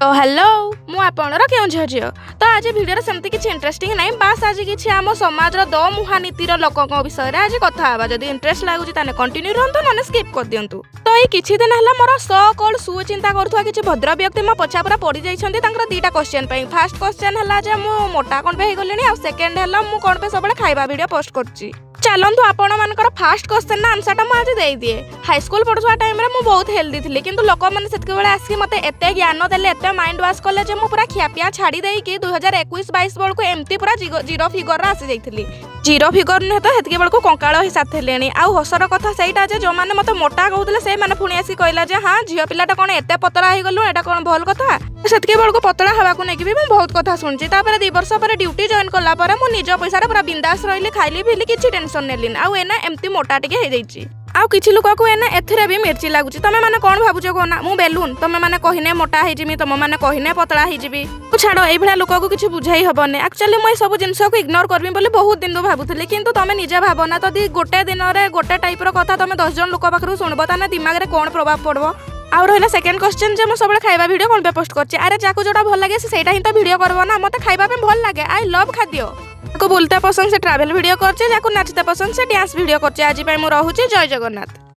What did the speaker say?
तो हेलो मु आपणर क्यों झील झील तो आज भिडियो सेमती किसी इंटरेस्टिंग नहीं बास आज किसी आम समाज दो मुहानीतिर लोकों विषय में आज कथा जदि इंटरेस्ट लगुच कंटिन्यू रहतु ना स्किप कर दिंतु। तो ये किछि दिन है मोर सो कॉल सुचिंता करुवा किसी भद्र व्यक्ति मो पछा पूरा पड़ जाइछन्ती तांकर दीटा क्वेश्चन पे। फर्स्ट क्वेश्चन है जे मु मोटा कौन पे गलिनी आ सेकंड है मु कौन पे सब खाइबा वीडियो पोस्ट करछि। चलतु आपण मानकर फास्ट क्वेश्चन ना आंसर टा मुझे दे दिए। हाई स्कूल पढ़ुवा टाइम रे मु बहुत हेल्दी थी किंतु लोक मैंने सेतके बेले आसी मते एते ज्ञान देले एते माइंड वाश कले जे मु पूरा खियापिया छाड़ी देई कि 2021-22 बेल को एमती पूरा जीरो फिगर रा आसी जाइथिली। जीरो फिगर नुहे तो हेतके बेल को कंकाळ हिसाब थेलेनी। आ हसर कथा सेइटा जे जो माने मते मोटा कहउतले से माने पुणी आसी कहला जे हां झियो पिलाटा कोन एते पतला हे गलु एटा कोन भल कथा। सेतके बेल को पतला हवा को नेकी भी मु बहुत कथा सुनछि। तापर 2 वर्ष पर ड्यूटी जॉइन करला पर मु निज पैसा रे पूरा बिंदास रहिली खाइली पिली किछि टेंशन नेलिन। आ एना एमती मोटा टिके हे जाइछि। आउ किछि लोक को एना एथरे भी मिर्ची लागुछि। तमे माने कोन भाबुछ कोना मु बेलून तमे माने कहिने मोटा हे जिमी तमे माने कहिने पतला हे जिबी। तो छाड़ो एई भला लोक को किछि बुझाई हबने। एक्चुअली मैं सब जिंस को इग्नोर करबी बोले बहुत दिन भाबुथली किंतु तमे निजे भाबना तो गोटे दिन रे गोटे टाइप रो कथा तमे 10 जन लोक पाखरु सुनबो ताने दिमाग रे कोन प्रभाव पड़बो। आउ रहिला सेकंड क्वेश्चन जे मु सबले खाइबा वीडियो कोन पे पोस्ट करछि। अरे जाको जोटा भल लागे सेटा ही तो वीडियो करबो ना। मते खाइबा पे भल लागे आई लव खाद्य। को बोलते पसंद से ट्रैवल वीडियो करछे जाको नाचते पसंद से डांस वीडियो करछे। आज पे मु रहूची जय जगन्नाथ।